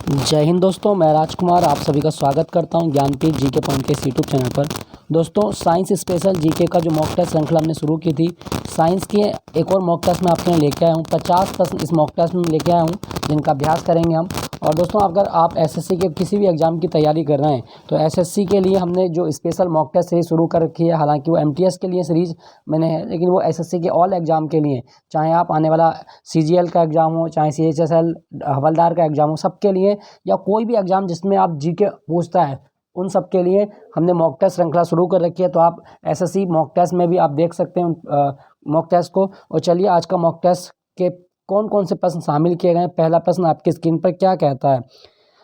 जय हिंद दोस्तों, मैं राजकुमार आप सभी का स्वागत करता हूं ज्ञानपीठ जीके पॉइंट के यूट्यूब चैनल पर। दोस्तों, साइंस स्पेशल जीके का जो मॉक टेस्ट श्रृंखला हमने शुरू की थी, साइंस की एक और मॉक टेस्ट मैं आपके लिए लेके आया हूं। 50 प्रश्न इस मॉक टेस्ट में लेके आया हूं जिनका अभ्यास करेंगे हम। और दोस्तों, अगर आप एसएससी के किसी भी एग्जाम की तैयारी कर रहे हैं तो एसएससी के लिए हमने जो स्पेशल मॉक टेस्ट सीरीज शुरू कर रखी है, हालांकि वो एमटीएस के लिए सीरीज मैंने है, लेकिन वो एसएससी के ऑल एग्जाम के लिए, चाहे आप आने वाला सीजीएल का एग्जाम हो, चाहे सीएचएसएल हवलदार का एग्जाम हो, सबके लिए, या कोई भी एग्जाम जिसमें आप जीके पूछता है, उन सब के लिए हमने मॉक टेस्ट श्रृंखला शुरू कर रखी है। तो आप एसएससी मॉक टेस्ट में भी आप देख सकते हैं मॉक टेस्ट को। और चलिए, आज का मॉक टेस्ट के कौन कौन से प्रश्न शामिल किए गए हैं। पहला प्रश्न आपकी स्क्रीन पर क्या कहता है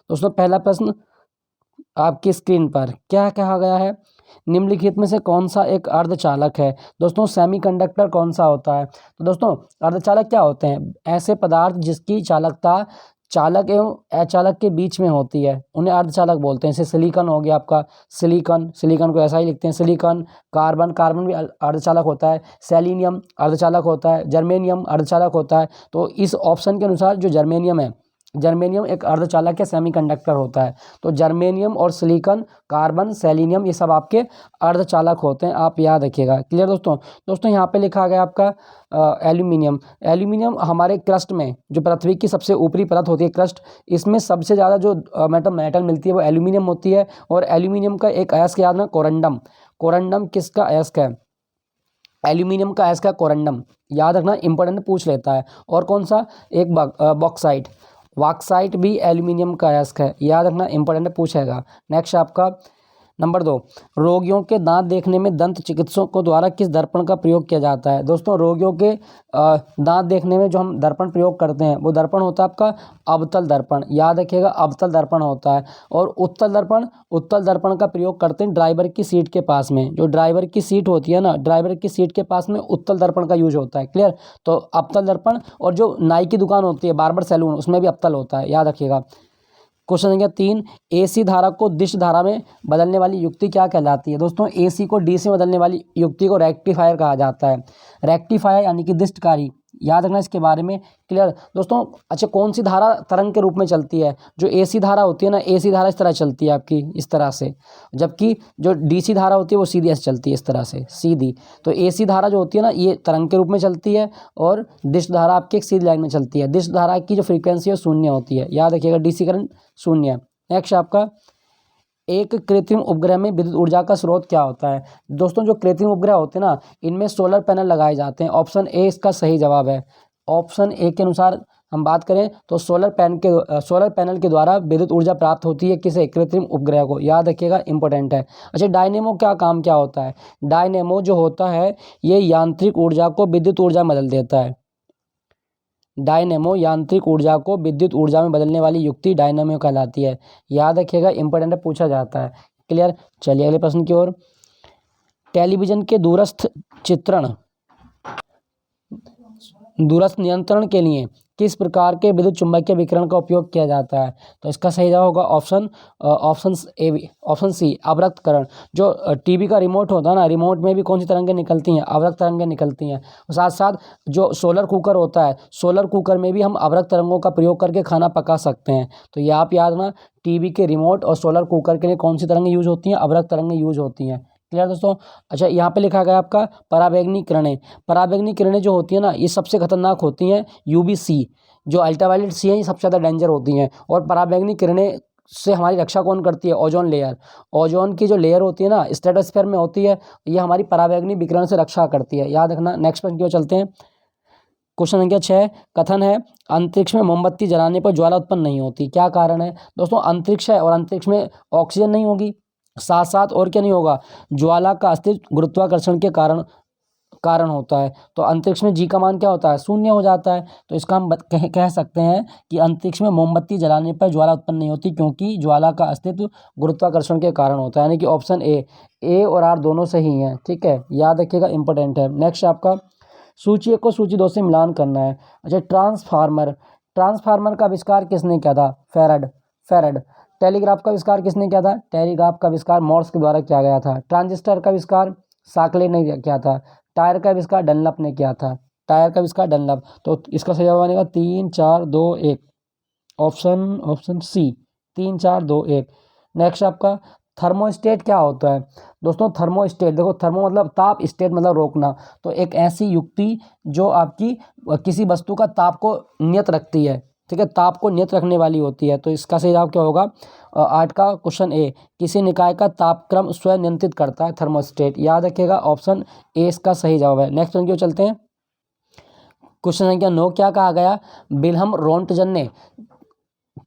दोस्तों? पहला प्रश्न आपकी स्क्रीन पर क्या कहा गया है? निम्नलिखित में से कौन सा एक अर्धचालक है? दोस्तों, सेमीकंडक्टर कौन सा होता है? तो दोस्तों, अर्धचालक क्या होते हैं? ऐसे पदार्थ जिसकी चालकता चालक एवं अचालक के बीच में होती है, उन्हें अर्धचालक बोलते हैं। जैसे सिलिकॉन हो गया आपका, सिलिकॉन को ऐसा ही लिखते हैं सिलिकॉन। कार्बन भी अर्धचालक होता है। सेलेनियम अर्धचालक होता है। जर्मेनियम अर्धचालक होता है। तो इस ऑप्शन के अनुसार जो जर्मेनियम है, जर्मेनियम एक अर्धचालक या सेमीकंडक्टर होता है। तो जर्मेनियम और सिलिकॉन, कार्बन, सेलेनियम, ये सब आपके अर्धचालक होते हैं, आप याद रखिएगा। क्लियर दोस्तों? दोस्तों, यहाँ पे लिखा गया आपका एल्यूमिनियम। एल्यूमिनियम हमारे क्रस्ट में, जो पृथ्वी की सबसे ऊपरी परत होती है क्रस्ट, इसमें सबसे ज़्यादा जो मेटल मिलती है वो एल्यूमिनियम होती है। और एल्यूमिनियम का एक अयस्क याद ना, कोरंडम। कोरंडम किसका अयस्क है? एल्यूमिनियम का अयस्क है कोरंडम। याद रखना, इंपॉर्टेंट पूछ लेता है। और कौन सा? एक बॉक्साइट। बॉक्साइट भी एल्यूमिनियम का अयस्क है, याद रखना, इंपॉर्टेंट पूछेगा। नेक्स्ट आपका नंबर 2, रोगियों के दांत देखने में दंत चिकित्सकों द्वारा किस दर्पण का प्रयोग किया जाता है? दोस्तों, रोगियों के दांत देखने में जो हम दर्पण प्रयोग करते हैं वो दर्पण होता है आपका अवतल दर्पण। याद रखिएगा, अवतल दर्पण होता है। और उत्तल दर्पण का प्रयोग करते हैं ड्राइवर की सीट के पास में। जो ड्राइवर की सीट होती है ना, ड्राइवर की सीट के पास में उत्तल दर्पण का यूज होता है। क्लियर? तो अवतल दर्पण। और जो नाई की दुकान होती है, बार्बर सैलून, उसमें भी अवतल होता है, याद रखिएगा। क्वेश्चन संख्या 3, एसी धारा को डिश धारा में बदलने वाली युक्ति क्या कहलाती है? दोस्तों, एसी को डीसी में बदलने वाली युक्ति को रेक्टिफायर कहा जाता है। रेक्टिफायर यानी कि डिस्टकारी, याद रखना इसके बारे में। क्लियर दोस्तों? अच्छा, कौन सी धारा तरंग के रूप में चलती है? जो एसी धारा होती है ना, एसी धारा इस तरह चलती है आपकी, इस तरह से। जबकि जो डीसी धारा होती है वो सीधी ऐसे चलती है, इस तरह से सीधी। तो एसी धारा जो होती है ना, ये तरंग के रूप में चलती है। और डिश धारा आपकी एक सीधी लाइन में चलती है। डिश धारा की जो फ्रीक्वेंसी है शून्य होती है, याद रखिएगा, डीसी करंट शून्य। नेक्स्ट आपका, एक कृत्रिम उपग्रह में विद्युत ऊर्जा का स्रोत क्या होता है? दोस्तों, जो कृत्रिम उपग्रह होते हैं ना, इनमें सोलर पैनल लगाए जाते हैं। ऑप्शन ए इसका सही जवाब है। ऑप्शन ए के अनुसार हम बात करें तो सोलर पैनल के द्वारा विद्युत ऊर्जा प्राप्त होती है। किसे? कृत्रिम उपग्रह को, याद रखिएगा, इंपॉर्टेंट है। अच्छा, डायनेमो का काम क्या होता है? डायनेमो जो होता है, ये यांत्रिक ऊर्जा को विद्युत ऊर्जा में बदल देता है। डायनेमो यांत्रिक ऊर्जा को विद्युत ऊर्जा में बदलने वाली युक्ति डायनेमो कहलाती है, याद रखिएगा, इंपॉर्टेंट पूछा जाता है। क्लियर? चलिए अगले प्रश्न की ओर। टेलीविजन के दूरस्थ नियंत्रण के लिए किस प्रकार के विद्युत चुम्बकीय विकिरण का उपयोग किया जाता है? तो इसका सही जवाब होगा ऑप्शन सी, अवरक्तकरण। जो टीवी का रिमोट होता है ना, रिमोट में भी कौन सी तरंगें निकलती हैं? अवरक्त तरंगें निकलती हैं। और साथ साथ जो सोलर कुकर होता है, सोलर कुकर में भी हम अवरक्त तरंगों का प्रयोग करके खाना पका सकते हैं। तो ये आप याद रखना, टीवी के रिमोट और सोलर कुकर के लिए कौन सी तरंगें यूज होती हैं? अवरक्त तरंगें यूज होती हैं। क्लियर दोस्तों? अच्छा, यहाँ पे लिखा गया आपका पराबैंगनी किरणें। पराबैंगनी किरणें जो होती हैं ना, ये सबसे खतरनाक होती हैं। यूवीसी, जो अल्ट्रावायलेट सी है, ये सबसे ज़्यादा डेंजर होती हैं। और पराबैंगनी किरणें से हमारी रक्षा कौन करती है? Ozone layer. ओजोन की जो लेयर होती है ना, स्ट्रेटोस्फीयर में होती है, ये हमारी पराबैंगनी विकिरण से रक्षा करती है, याद रखना। नेक्स्ट प्रश्न की ओर चलते हैं। क्वेश्चन संख्या 6, कथन है अंतरिक्ष में मोमबत्ती जलाने पर ज्वाला उत्पन्न नहीं होती, क्या कारण है? दोस्तों, अंतरिक्ष है और अंतरिक्ष में ऑक्सीजन नहीं होगी, साथ साथ और क्या नहीं होगा? ज्वाला का अस्तित्व गुरुत्वाकर्षण के कारण होता है। तो अंतरिक्ष में जी का मान क्या होता है? शून्य हो जाता है। तो इसका हम कह सकते हैं कि अंतरिक्ष में मोमबत्ती जलाने पर ज्वाला उत्पन्न नहीं होती, क्योंकि ज्वाला का अस्तित्व गुरुत्वाकर्षण के कारण होता है। यानी कि ऑप्शन ए और आर दोनों सही हैं। ठीक है, याद रखिएगा, इंपॉर्टेंट है। नेक्स्ट आपका, सूची 1 को सूची 2 से मिलान करना है। अच्छा, ट्रांसफार्मर का आविष्कार किसने किया था? फेरड। टेलीग्राफ का आविष्कार किसने किया था? टेलीग्राफ का आविष्कार मोर्स के द्वारा किया गया था। ट्रांजिस्टर का आविष्कार साकले ने किया था। टायर का आविष्कार डनलप ने किया था। टायर का आविष्कार डनलप। तो इसका सही जवाब बनेगा 3, 4, 2, 1। Option option C 3 4 2 1। नेक्स्ट आपका थर्मोस्टेट क्या होता है? दोस्तों थर्मोस्टेट, देखो थर्मो मतलब ताप, स्टेट मतलब रोकना। तो एक ऐसी युक्ति जो आपकी किसी वस्तु का ताप को नियत रखती है, ठीक है, ताप को नियत रखने वाली होती है। तो इसका सही जवाब क्या होगा? 8 का क्वेश्चन ए, किसी निकाय का तापक्रम स्वयं नियंत्रित करता है थर्मोस्टेट। याद रखिएगा ऑप्शन ए इसका सही जवाब है। नेक्स्ट क्वेश्चन की ओर चलते हैं। क्वेश्चन संख्या 9 क्या कहा गया? विल्हम रोंटजन ने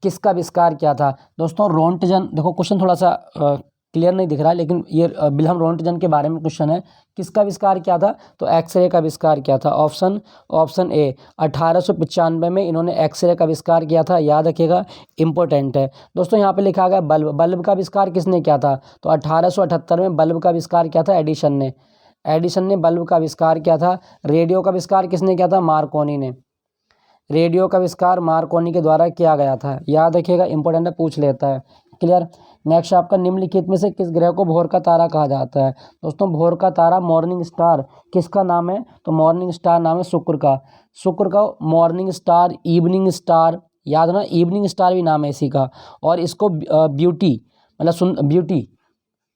किसका आविष्कार किया था? दोस्तों रोंटजन, देखो क्वेश्चन थोड़ा सा क्लियर नहीं दिख रहा है, लेकिन ये विल्हम रोंटजन के बारे में क्वेश्चन है। किसका आविष्कार किया था? तो एक्सरे का आविष्कार किया था। ऑप्शन ए 1895 में इन्होंने एक्सरे का आविष्कार किया था। याद रखिएगा, इंपॉर्टेंट है। दोस्तों यहाँ पे लिखा गया बल्ब का आविष्कार किसने किया था? तो 1878 में बल्ब का आविष्कार किया था एडिशन ने बल्ब का आविष्कार किया था। रेडियो का आविष्कार किसने किया था? मार्कोनी ने। रेडियो का आविष्कार मार्कोनी के द्वारा किया गया था। याद रखिएगा, इंपॉर्टेंट है, पूछ लेता है। क्लियर। नेक्स्ट आपका निम्नलिखित में से किस ग्रह को भोर का तारा कहा जाता है? दोस्तों भोर का तारा मॉर्निंग स्टार किसका नाम है? तो मॉर्निंग स्टार नाम है शुक्र का मॉर्निंग स्टार, इवनिंग स्टार, याद ना, इवनिंग स्टार भी नाम है इसी का। और इसको ब्यूटी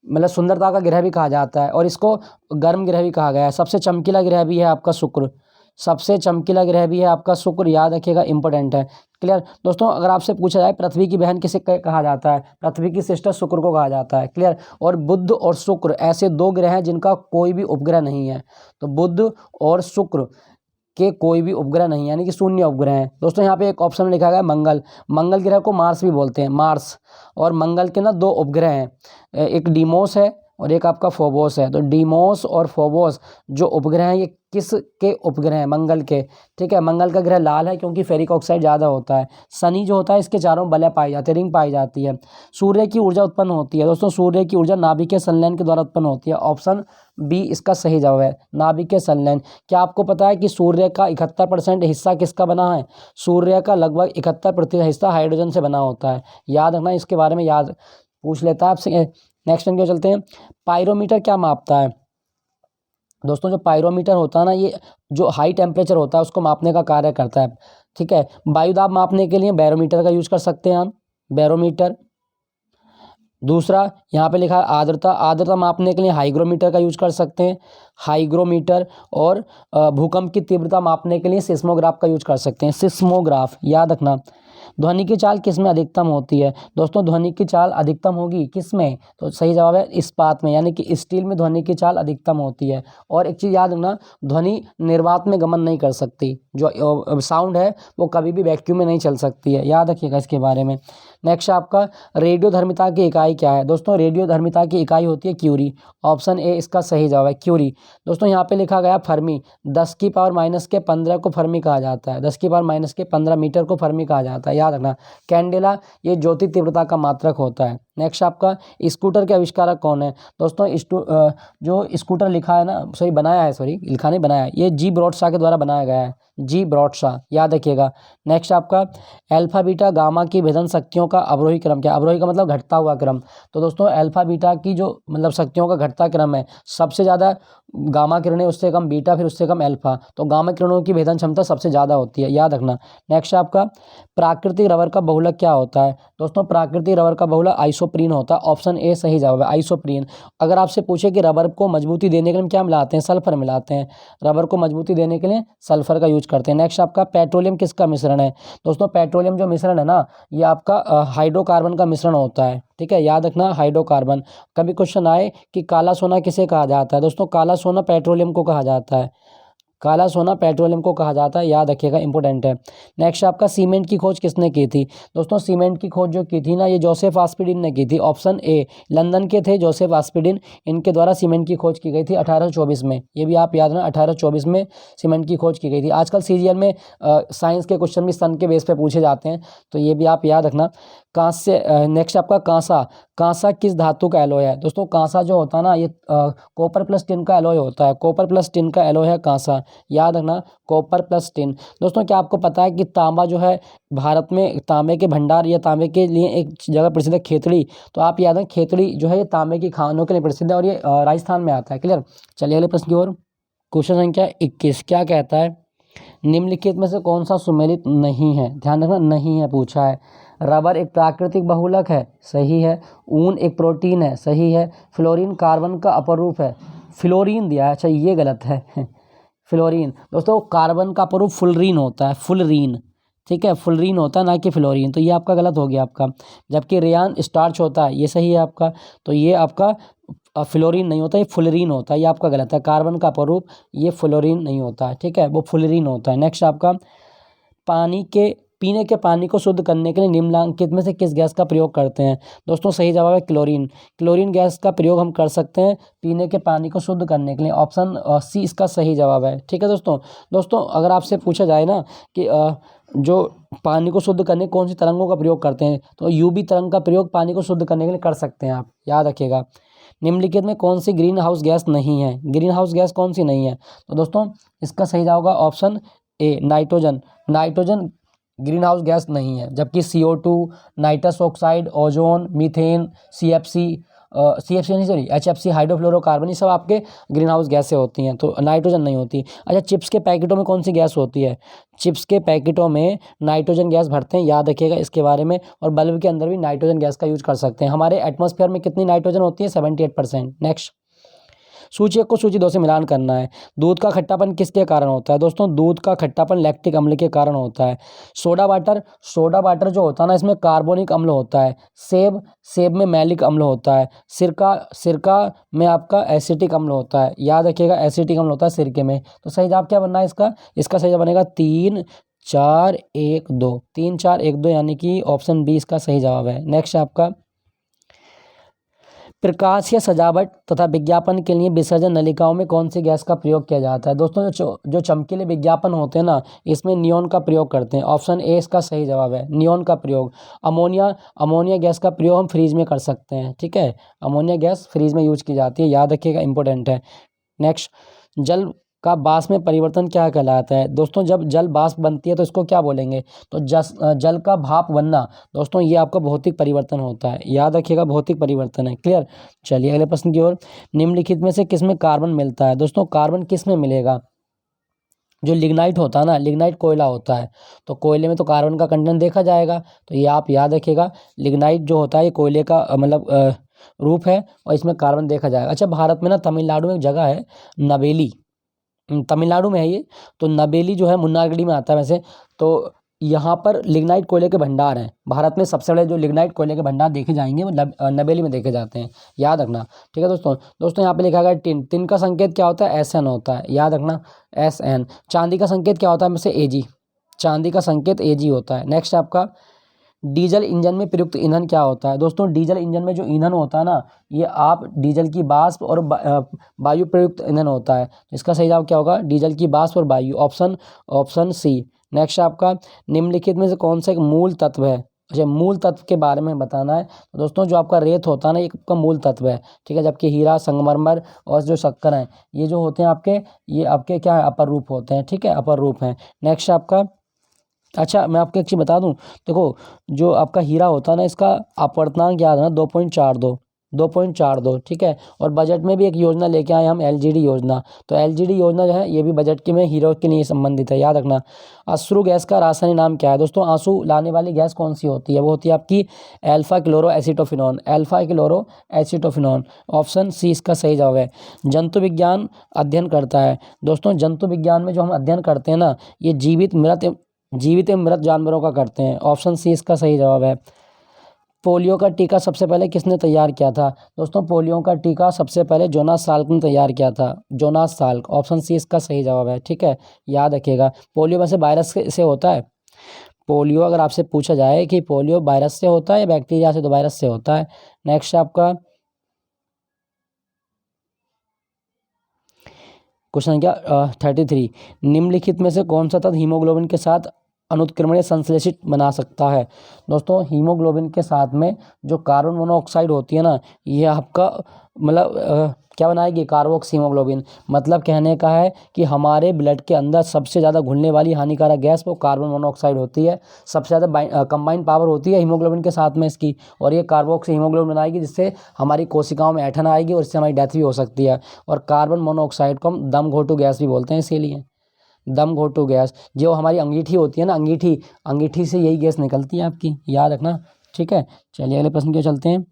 मतलब सुंदरता का ग्रह भी कहा जाता है, और इसको गर्म ग्रह भी कहा गया है। सबसे चमकीला ग्रह भी है आपका शुक्र, सबसे चमकीला ग्रह भी है आपका शुक्र। याद रखिएगा, इंपॉर्टेंट है। क्लियर। दोस्तों अगर आपसे पूछा जाए पृथ्वी की बहन किसे कहा जाता है? पृथ्वी की सिस्टर शुक्र को कहा जाता है। क्लियर। और बुध और शुक्र ऐसे 2 ग्रह हैं जिनका कोई भी उपग्रह नहीं है। तो बुध और शुक्र के कोई भी उपग्रह नहीं है, यानी कि शून्य उपग्रह हैं। दोस्तों यहाँ पे एक ऑप्शन में लिखा गया मंगल ग्रह को मार्स भी बोलते हैं, मार्स। और मंगल के ना 2 उपग्रह हैं, एक डीमोस है और एक आपका फोबोस है। तो डीमोस और फोबोस जो उपग्रह हैं, ये किस के उपग्रह हैं? मंगल के। ठीक है, मंगल का ग्रह लाल है क्योंकि फेरिक ऑक्साइड ज़्यादा होता है। शनि जो होता है इसके चारों बलय पाई जाती है, रिंग पाई जाती है। सूर्य की ऊर्जा उत्पन्न होती है। दोस्तों सूर्य की ऊर्जा नाभिकीय संलयन के द्वारा उत्पन्न होती है। ऑप्शन बी इसका सही जवाब है, नाभिकीय संलयन। क्या आपको पता है कि सूर्य का 71% हिस्सा किसका बना है? सूर्य का लगभग 71% हिस्सा हाइड्रोजन से बना होता है। याद रखना, इसके बारे में याद पूछ लेता है आपसे। नेक्स्ट क्यों चलते हैं। पायरोमीटर क्या मापता है? दोस्तों जो पायरोमीटर होता है ना, ये जो हाई टेम्परेचर होता है उसको मापने का कार्य करता है। ठीक है, वायुदाब मापने के लिए बैरोमीटर का यूज कर सकते हैं हम, बैरोमीटर। दूसरा यहाँ पे लिखा है आर्द्रता मापने के लिए हाइग्रोमीटर का यूज कर सकते हैं, हाइग्रोमीटर। और भूकंप की तीव्रता मापने के लिए सिस्मोग्राफ का यूज कर सकते हैं, सिस्मोग्राफ। याद रखना। ध्वनि की चाल किस में अधिकतम होती है? दोस्तों ध्वनि की चाल अधिकतम होगी किस में? तो सही जवाब है इस्पात में, यानी कि स्टील में ध्वनि की चाल अधिकतम होती है। और एक चीज़ याद रखना, ध्वनि निर्वात में गमन नहीं कर सकती। जो साउंड है वो कभी भी वैक्यूम में नहीं चल सकती है। याद रखिएगा इसके बारे में। नेक्स्ट आपका रेडियोधर्मिता की इकाई क्या है? दोस्तों रेडियोधर्मिता की इकाई होती है क्यूरी। ऑप्शन ए इसका सही जवाब है, क्यूरी। दोस्तों यहाँ पे लिखा गया फर्मी, 10⁻⁻15 को फर्मी कहा जाता है, 10⁻⁻15 मीटर को फर्मी कहा जाता है। याद रखना। कैंडेला ये ज्योति तीव्रता का मात्रक होता है। नेक्स्ट आपका स्कूटर के आविष्कारक कौन है? दोस्तों जो स्कूटर लिखा है ना, लिखा नहीं बनाया है, ये जी ब्रॉडशॉ के द्वारा बनाया गया है, जी ब्रॉडशॉ। याद रखिएगा। नेक्स्ट आपका अल्फा बीटा गामा की भेदन शक्तियों का अवरोही क्रम क्या? अवरोही का मतलब घटता हुआ क्रम। तो दोस्तों अल्फा बीटा की जो मतलब शक्तियों का घटता क्रम है, सबसे ज़्यादा गामा किरणें, उससे कम बीटा, फिर उससे कम अल्फा। तो गामा किरणों की भेदन क्षमता सबसे ज़्यादा होती है। याद रखना। नेक्स्ट आपका प्राकृतिक रबर का बहुलक क्या होता है? दोस्तों प्राकृतिक रबर का बहुलक आइसोप्रीन होता है। ऑप्शन ए सही जवाब है, आइसोप्रीन। अगर आपसे पूछे कि रबर को मजबूती देने के लिए हम क्या मिलाते हैं? सल्फर मिलाते हैं। रबर को मजबूती देने के लिए सल्फर का यूज करते हैं। नेक्स्ट आपका पेट्रोलियम किसका मिश्रण है? दोस्तों पेट्रोलियम जो मिश्रण है ना, ये आपका हाइड्रोकार्बन का मिश्रण होता है। ठीक है, याद रखना, हाइड्रोकार्बन। कभी क्वेश्चन आए कि काला सोना किसे कहा जाता है? दोस्तों काला सोना पेट्रोलियम को कहा जाता है, काला सोना पेट्रोलियम को कहा जाता है। याद रखिएगा, इंपॉर्टेंट है। नेक्स्ट आपका सीमेंट की खोज किसने की थी? दोस्तों सीमेंट की खोज जो की थी ना, ये जोसेफ आस्पिडिन ने की थी। ऑप्शन ए, लंदन के थे जोसेफ आस्पिडिन, इनके द्वारा सीमेंट की खोज की गई थी 1824 में। ये भी आप याद रखना, 1824 में सीमेंट की खोज की गई थी। आजकल सीजीएल में साइंस के क्वेश्चन भी सन के बेस पे पूछे जाते हैं, तो ये भी आप याद रखना। कांस्य। नेक्स्ट आपका कांसा किस धातु का एलॉय है? दोस्तों कांसा जो होता है ना, ये कॉपर प्लस टिन का एलॉय होता है, कॉपर प्लस टिन का एलॉय है कांसा। याद रखना, कॉपर प्लस टिन। दोस्तों क्या आपको पता है कि तांबा जो है भारत में तांबे के भंडार या तांबे के लिए एक जगह प्रसिद्ध है, खेतड़ी। तो आप याद रखें, खेतड़ी जो है ये तांबे की खानों के लिए प्रसिद्ध है, और ये राजस्थान में आता है। क्लियर। चलिए अगले प्रश्न की ओर। क्वेश्चन संख्या 21 क्या कहता है? निम्नलिखित में से कौन सा सुमेलित नहीं है, ध्यान रखना नहीं है पूछा है। रबर एक प्राकृतिक बहुलक है, सही है। ऊन एक प्रोटीन है, सही है। फ्लोरीन कार्बन का अपरूप है, फ्लोरीन दिया है, अच्छा ये गलत है फ्लोरीन दोस्तों कार्बन का अपरूप फुलरीन होता है, फुलरीन, ठीक है, फुलरीन होता है ना कि फ्लोरीन, तो ये आपका गलत हो गया आपका। जबकि रेयान स्टार्च होता है, ये सही है आपका, तो ये आपका फ्लोरीन नहीं होता, ये फुलरीन होता है, ये आपका गलत है। कार्बन का अपरूप ये फ्लोरीन नहीं होता है, ठीक है, वो फुलरीन होता है। नेक्स्ट आपका पीने के पानी को शुद्ध करने के लिए निम्नलिखित में से किस गैस का प्रयोग करते हैं? दोस्तों सही जवाब है क्लोरीन। क्लोरीन गैस का प्रयोग हम कर सकते हैं पीने के पानी को शुद्ध करने के लिए, ऑप्शन सी इसका सही जवाब है, ठीक है दोस्तों अगर आपसे पूछा जाए ना कि जो पानी को शुद्ध करने कौन सी तरंगों का प्रयोग करते हैं, तो यूवी तरंग का प्रयोग पानी को शुद्ध करने के लिए कर सकते हैं आप, याद रखिएगा। निम्नलिखित में कौन सी ग्रीन हाउस गैस नहीं है? ग्रीन हाउस गैस कौन सी नहीं है? तो दोस्तों इसका सही जवाब होगा option A nitrogen. Nitrogen green house gas नहीं है, जबकि CO2, nitrous oxide, ozone, methane, CFC नहीं सॉरी HFC, हाइड्रोफ्लोरोकार्बन, ये सब आपके ग्रीन हाउस गैसें होती हैं, तो नाइट्रोजन नहीं होती। अच्छा चिप्स के पैकेटों में कौन सी गैस होती है? चिप्स के पैकेटों में नाइट्रोजन गैस भरते हैं, याद रखिएगा इसके बारे में। और बल्ब के अंदर भी नाइट्रोजन गैस का यूज कर सकते हैं। हमारे एटमॉस्फेयर में कितनी नाइट्रोजन होती है? 78%। नेक्स्ट सूची 1 को सूची 2 से मिलान करना है। दूध का खट्टापन किसके कारण होता है? दोस्तों दूध का खट्टापन लैक्टिक अम्ल के कारण होता है। सोडा वाटर जो होता है ना, इसमें कार्बोनिक अम्ल होता है। सेब में मैलिक अम्ल होता है। सिरका में आपका एसिटिक अम्ल होता है, याद रखिएगा एसिटिक अम्ल होता है सिरके में। तो सही जवाब क्या बनना है इसका सही जवाब बनेगा 3 4 1 2, 3 4 1 2, यानी कि ऑप्शन बी इसका सही जवाब है। नेक्स्ट आपका प्रकाश या सजावट तथा विज्ञापन के लिए विसर्जन नलिकाओं में कौन सी गैस का प्रयोग किया जाता है? दोस्तों जो चमकीले विज्ञापन होते हैं ना, इसमें नियॉन का प्रयोग करते हैं, ऑप्शन ए इसका सही जवाब है, नियॉन का प्रयोग। अमोनिया गैस का प्रयोग हम फ्रीज में कर सकते हैं, ठीक है, अमोनिया गैस फ्रीज में यूज की जाती है, याद रखिएगा इंपॉर्टेंट है। नेक्स्ट जल का वाष्प में परिवर्तन क्या कहलाता है? दोस्तों जब जल वाष्प बनती है तो इसको क्या बोलेंगे? तो जल का भाप बनना, दोस्तों ये आपका भौतिक परिवर्तन होता है, याद रखिएगा भौतिक परिवर्तन है, क्लियर। चलिए अगले प्रश्न की ओर। निम्नलिखित में से किसमें कार्बन मिलता है? दोस्तों कार्बन किस में मिलेगा? जो लिग्नाइट होता है ना, लिग्नाइट कोयला होता है, तो कोयले में तो कार्बन का कंटेंट देखा जाएगा, तो ये आप याद रखिएगा लिग्नाइट जो होता है ये कोयले का मतलब रूप है, और इसमें कार्बन देखा जाएगा। अच्छा भारत में ना तमिलनाडु में एक जगह है नवेली, तमिलनाडु में है ये, तो नवेली जो है मुन्नारगढ़ी में आता है वैसे, तो यहाँ पर लिग्नाइट कोयले के भंडार हैं। भारत में सबसे बड़े जो लिग्नाइट कोयले के भंडार देखे जाएंगे वो नवेली में देखे जाते हैं, याद रखना, ठीक है दोस्तों यहाँ पे लिखा गया टिन का संकेत क्या होता है? SN होता है, याद रखना SN। चांदी का संकेत क्या होता है? वैसे AG, चांदी का संकेत AG होता है। नेक्स्ट आपका डीजल इंजन में प्रयुक्त ईंधन क्या होता है? दोस्तों डीजल इंजन में जो ईंधन होता है ना, ये आप डीजल की वाष्प और वायु प्रयुक्त ईंधन होता है, इसका सही जवाब क्या होगा? डीजल की वाष्प और वायु, ऑप्शन सी। नेक्स्ट आपका निम्नलिखित में से कौन सा एक मूल तत्व है? अच्छा मूल तत्व के बारे में बताना है, तो दोस्तों जो आपका रेत होता है ना, एक आपका मूल तत्व है, ठीक है, जबकि हीरा, संगमरमर और जो शक्कर हैं ये जो होते हैं आपके, ये आपके क्या है? अपर रूप होते हैं, ठीक है, अपर रूप हैं। नेक्स्ट आपका अच्छा मैं आपको एक चीज़ बता दूं, देखो जो आपका हीरा होता है ना, इसका अपवर्तनांक याद है ना 2.42, ठीक है। और बजट में भी एक योजना लेके आए हम LGD योजना, तो LGD योजना जो है ये भी बजट के में हीरो के लिए संबंधित है, याद रखना। अश्रु गैस का रासायनिक नाम क्या है? दोस्तों आंसू लाने वाली गैस कौन सी होती है? वो होती है आपकी alpha chloro acetophenone, option C इसका सही जवाब है। जंतु विज्ञान अध्ययन करता है, दोस्तों जंतु विज्ञान में जो हम अध्ययन करते हैं ना, ये जीवित एवं मृत जानवरों का करते हैं, ऑप्शन सी इसका सही जवाब है। पोलियो का टीका सबसे पहले किसने तैयार किया था? दोस्तों पोलियो का टीका सबसे पहले जोनास साल्क ने तैयार किया था, जोनास साल्क, ऑप्शन सी इसका सही जवाब है, ठीक है, याद रखिएगा। पोलियो वैसे वायरस से होता है, पोलियो अगर आपसे पूछा जाए कि पोलियो वायरस से होता है या बैक्टीरिया से, तो वायरस से होता है। नेक्स्ट आपका क्वेश्चन क्या 33, निम्नलिखित में से कौन सा तत्व हीमोग्लोबिन के साथ अनुत्क्रमणीय संश्लेषित बना सकता है? दोस्तों हीमोग्लोबिन के साथ में जो कार्बन मोनोऑक्साइड होती है ना, ये आपका मतलब क्या बनाएगी? Carboxy haemoglobin. मतलब कहने का है कि हमारे ब्लड के अंदर सबसे ज़्यादा घुलने वाली हानिकारक गैस वो कार्बन मोनोऑक्साइड होती है, सबसे ज़्यादा कंबाइंड पावर होती है हीमोग्लोबिन के साथ में इसकी, और ये कार्बोक्सी हीमोग्लोबिन बनाएगी जिससे हमारी कोशिकाओं में ऐठन आएगी और इससे हमारी डेथ भी हो सकती है। और कार्बन मोनोऑक्साइड को हम दम घोटू गैस भी बोलते हैं इसीलिए। दम घोटू गैस, जो हमारी अंगीठी होती है ना, अंगीठी से यही गैस निकलती है आपकी, याद रखना। ठीक है, चलिए अगले प्रश्न की ओर चलते हैं।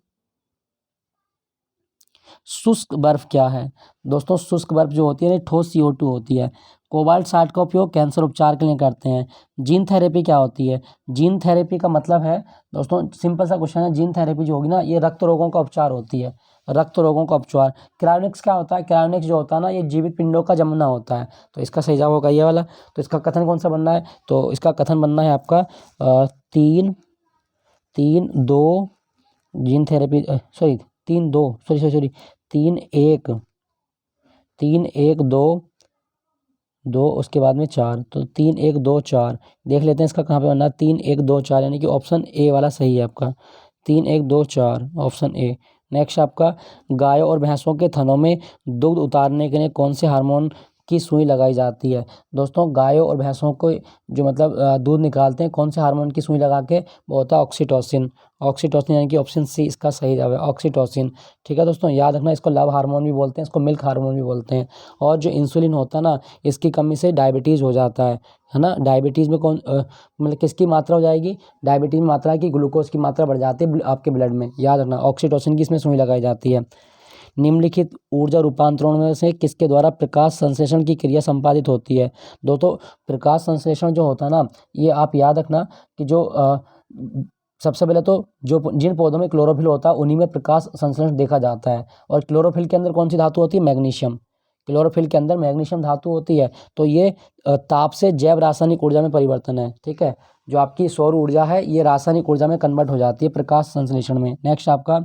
शुष्क बर्फ क्या है? दोस्तों शुष्क बर्फ जो होती है ना, ठोस CO2 होती है। कोबाल्ट 60 का उपयोग कैंसर उपचार के लिए करते हैं। जीन थेरेपी क्या होती है? जीन थेरेपी का मतलब है दोस्तों, सिंपल सा क्वेश्चन है, जीन थेरेपी जो होगी ना, ये रक्त रोगों का उपचार होती है, रक्त रोगों का उपचार। क्रायोनिक्स क्या होता है? क्रायोनिक्स जो होता है ना, ये जीवित पिंडों का जमना होता है। तो इसका सही जवाब होगा ये वाला। तो इसका कथन कौन सा बनना है? तो इसका कथन बनना है आपका 3-3-2 जीन थेरेपी, सॉरी 3-2, सॉरी 3-1, 3-1-2, 2 उसके बाद में 4, तो 3-1-2-4 देख लेते हैं इसका कहाँ पे बनना है। 3-1-2-4 यानी कि ऑप्शन ए वाला सही है आपका, 3-1-2-4 ऑप्शन ए। नेक्स्ट आपका, गायों और भैंसों के थनों में दुग्ध उतारने के लिए कौन से हार्मोन की सुई लगाई जाती है? दोस्तों गायों और भैंसों को जो मतलब दूध निकालते हैं, कौन से हार्मोन की सुई लगा के? वो होता है ऑक्सीटोसिन। ऑक्सीटोसिन यानी कि ऑप्शन सी इसका सही जवाब है, ऑक्सीटोसिन। ठीक है दोस्तों, याद रखना, इसको लव हार्मोन भी बोलते हैं, इसको मिल्क हार्मोन भी बोलते हैं। और जो इंसुलिन होता है ना, इसकी कमी से डायबिटीज़ हो जाता है ना। डायबिटीज़ में कौन मतलब किसकी मात्रा हो जाएगी? डायबिटीज़ में मात्रा की ग्लूकोज की मात्रा बढ़ जाती है आपके ब्लड में, याद रखना। ऑक्सीटोसिन की इसमें सुई लगाई जाती है। निम्नलिखित ऊर्जा रूपांतरण में से किसके द्वारा प्रकाश संश्लेषण की क्रिया संपादित होती है? दोस्तों प्रकाश संश्लेषण जो होता है ना, ये आप याद रखना कि जो सबसे पहले तो जो जिन पौधों में क्लोरोफिल होता है उन्हीं में प्रकाश संश्लेषण देखा जाता है। और क्लोरोफिल के अंदर कौन सी धातु होती है? मैग्नीशियम। क्लोरोफिल के अंदर मैग्नीशियम धातु होती है। तो ये ताप से जैव रासायनिक ऊर्जा में परिवर्तन है। ठीक है, जो आपकी सौर ऊर्जा है ये रासायनिक ऊर्जा में कन्वर्ट हो जाती है प्रकाश संश्लेषण में। नेक्स्ट आपका,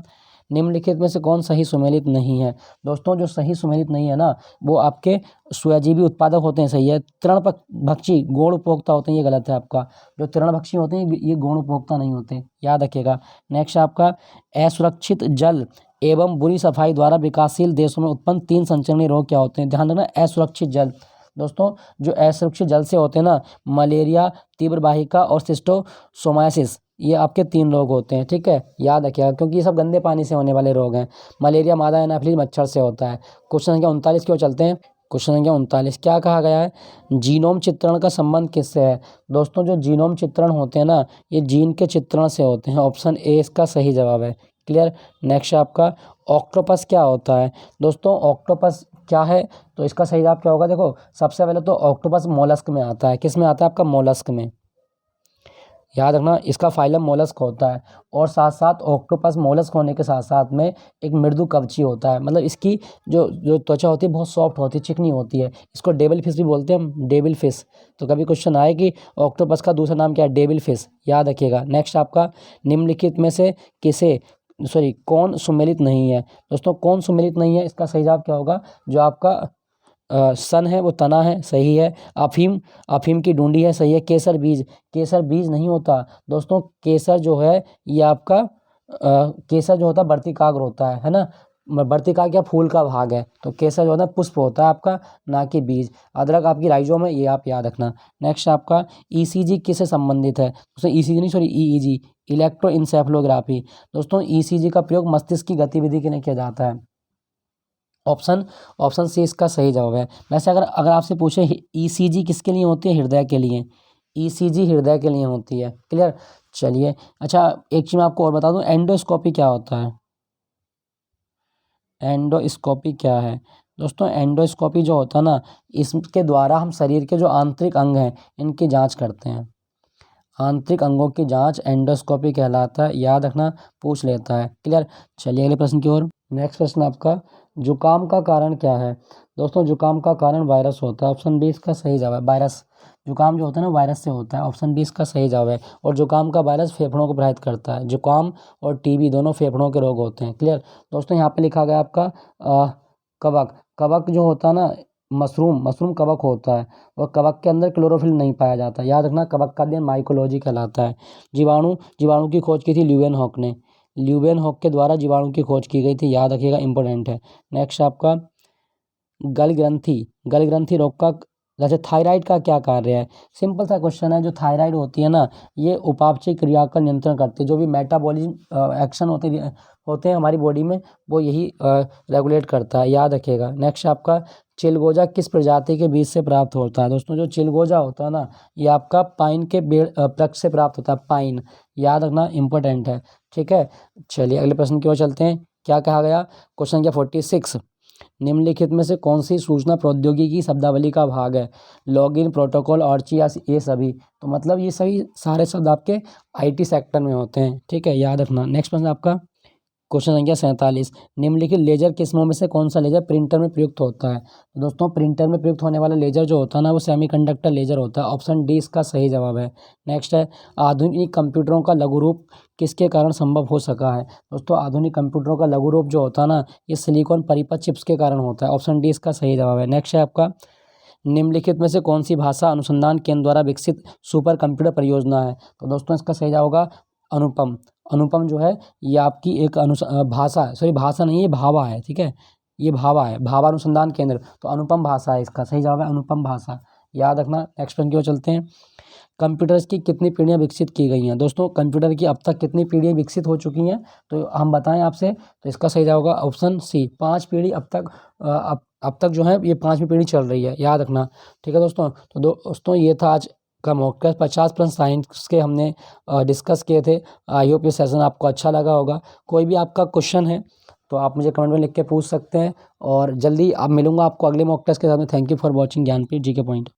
निम्नलिखित में से कौन सही सुमेलित नहीं है? दोस्तों जो सही सुमेलित नहीं है ना, वो आपके स्वजीवी उत्पादक होते हैं, सही है। तृणभक्षी गौण उपभोक्ता होते हैं, ये गलत है आपका। जो तृणभक्षी होते हैं ये गौण उपभोक्ता नहीं होते, याद रखिएगा। नेक्स्ट आपका, असुरक्षित जल एवं बुरी सफाई द्वारा विकासशील देशों में उत्पन्न 3 संचरणीय रोग क्या होते हैं? ध्यान रखना, असुरक्षित जल। दोस्तों जो असुरक्षित जल से होते हैं ना, मलेरिया, तीव्र वाहिका और सिस्टोसोमाइसिस, ये आपके 3 रोग होते हैं। ठीक है, याद रखिएगा, क्योंकि ये सब गंदे पानी से होने वाले रोग हैं। मलेरिया मादा एनाफिलीज मच्छर से होता है। क्वेश्चन संख्या 39 की ओर चलते हैं। क्वेश्चन संख्या 39 क्या कहा गया है? जीनोम चित्रण का संबंध किससे है? दोस्तों जो जीनोम चित्रण होते हैं ना, ये जीन के चित्रण से होते हैं, ऑप्शन ए इसका सही जवाब है। क्लियर। नेक्स्ट आपका, ऑक्टोपस क्या होता है? दोस्तों ऑक्टोपस क्या है? तो इसका सही जवाब क्या होगा? देखो सबसे पहले तो ऑक्टोपस मोलस्क में आता है। किस में आता है आपका? मोलस्क में, याद रखना, इसका फाइलम मोलस्क होता है। और साथ साथ ऑक्टोपस मोलस्क होने के साथ साथ में एक मृदु कवची होता है, मतलब इसकी जो जो त्वचा होती है बहुत सॉफ्ट होती है, चिकनी होती है। इसको डेविल फिश भी बोलते हैं हम, डेविल फिश। तो कभी क्वेश्चन आए कि ऑक्टोपस का दूसरा नाम क्या है? डेविल फिश, याद रखिएगा। नेक्स्ट आपका, निम्नलिखित में से कौन सुमेलित नहीं है? दोस्तों कौन सुमेलित नहीं है, इसका सही जवाब क्या होगा? जो आपका सन है वो तना है, सही है। अफीम की डूंडी है, सही है। केसर बीज नहीं होता दोस्तों। केसर जो है ये आपका केसर जो होता है वर्तिकाग्र होता है ना। वर्तिका क्या? फूल का भाग है। तो केसर जो होता है पुष्प होता है आपका, ना कि बीज। अदरक आपकी राइजोम है, ये आप याद रखना। नेक्स्ट आपका, ईसीजी किससे संबंधित है? दोस्तों ईसीजी नहीं, सॉरी ईईजी, इलेक्ट्रोइंसेफलोग्राफी। दोस्तों ईसीजी का प्रयोग मस्तिष्क की गतिविधि के लिए किया जाता है। ऑप्शन सी इसका सही जवाब है। वैसे अगर अगर आपसे पूछे ईसीजी किसके लिए होती है? हृदय के लिए। ईसीजी हृदय के लिए होती है। क्लियर। चलिए अच्छा, एक चीज़ मैं आपको और बता दूं, एंडोस्कोपी क्या होता है? एंडोस्कोपी क्या है? दोस्तों एंडोस्कोपी जो होता है ना, इसके द्वारा हम शरीर के जो आंतरिक अंग हैं इनकी जांच करते हैं। आंतरिक अंगों की जांच एंडोस्कोपी कहलाता है, याद रखना, पूछ लेता है। क्लियर। चलिए अगले प्रश्न की ओर। नेक्स्ट प्रश्न आपका, जुकाम का कारण क्या है? दोस्तों जुकाम का कारण वायरस होता है, ऑप्शन बी इसका सही जवाब है। वायरस, जुकाम जो होता है ना वायरस से होता है, ऑप्शन बी इसका सही जवाब है। और जुकाम का वायरस फेफड़ों को प्रभावित करता है। जुकाम और टीबी दोनों फेफड़ों के रोग होते हैं। क्लियर। दोस्तों यहाँ पे लिखा गया आपका कवक। कवक जो होता है ना, मशरूम कवक होता है। और कवक के अंदर क्लोरोफिल नहीं पाया जाता, याद रखना। कवक का अध्ययन माइकोलॉजी कहलाता है। जीवाणु की खोज की थी ल्यूवेनहॉक ने। ल्यूवेनहॉक के द्वारा जीवाणु की खोज की गई थी, याद रखिएगा, इंपॉर्टेंट है। नेक्स्ट आपका, गल ग्रंथि रोग का, जैसे थायराइड का क्या कार्य है? सिंपल सा क्वेश्चन है। जो थायराइड होती है ना, ये उपापचय क्रिया का नियंत्रण करती है। जो भी मेटाबॉलिज्म एक्शन होते हैं हमारी बॉडी में, वो यही रेगुलेट करता है, याद रखिएगा। नेक्स्ट आपका, चिलगोजा किस प्रजाति के बीज से प्राप्त होता है? दोस्तों जो चिलगोजा होता है ना, ये आपका पाइन के वृक्ष से प्राप्त होता है, पाइन। याद रखना, इंपॉर्टेंट है। ठीक है, चलिए अगले प्रश्न की ओर चलते हैं। क्या कहा गया? क्वेश्चन नंबर 46, निम्नलिखित में से कौन सी सूचना प्रौद्योगिकी की शब्दावली का भाग है? लॉगिन, प्रोटोकॉल, आर्ची या ये सभी? तो मतलब ये सभी सारे शब्द आपके आईटी सेक्टर में होते हैं। ठीक है, याद रखना। नेक्स्ट प्रश्न आपका क्वेश्चन संख्या 47, निम्नलिखित लेजर किस्मों में से कौन सा लेजर प्रिंटर में प्रयुक्त होता है? तो दोस्तों प्रिंटर में प्रयुक्त होने वाला लेजर जो होता है ना, वो सेमीकंडक्टर लेजर होता है। ऑप्शन डी इसका सही जवाब है। नेक्स्ट है, आधुनिक कंप्यूटरों का लघु रूप किसके कारण संभव हो सका है? दोस्तों आधुनिक कंप्यूटरों का लघु रूप जो होता है ना, ये सिलिकॉन परिपथ चिप्स के कारण होता है। ऑप्शन डी इसका सही जवाब है। नेक्स्ट है आपका, निम्नलिखित में से कौन सी भाषा अनुसंधान केंद्र द्वारा विकसित सुपर कंप्यूटर परियोजना है? तो दोस्तों इसका सही जवाब होगा अनुपम। अनुपम जो है ये आपकी एक भाषा, सॉरी भाषा नहीं, ये भाभा है। ठीक है, ये भाभा है, भाभा अनुसंधान केंद्र। तो अनुपम भाषा है, इसका सही जवाब है अनुपम भाषा। याद रखना। नेक्स्ट प्रश्न की ओर चलते हैं। कंप्यूटर्स की कितनी पीढ़ियाँ विकसित की गई हैं? दोस्तों कंप्यूटर की अब तक कितनी पीढ़ियाँ विकसित हो चुकी हैं? तो हम बताएं आपसे, तो इसका सही जवाब होगा ऑप्शन सी, 5 पीढ़ी अब तक। अब तक जो है ये 5वीं पीढ़ी चल रही है। याद रखना। ठीक है दोस्तों, तो दोस्तों ये था आज का मॉक टेस्ट। 50 प्रश्न साइंस के हमने डिस्कस किए थे। आई होप ये सेशन आपको अच्छा लगा होगा। कोई भी आपका क्वेश्चन है तो आप मुझे कमेंट में लिख के पूछ सकते हैं, और जल्दी अब मिलूंगा आपको अगले मॉक टेस्ट के साथ में। Thank you for watching Gyanpeeth ji के पॉइंट।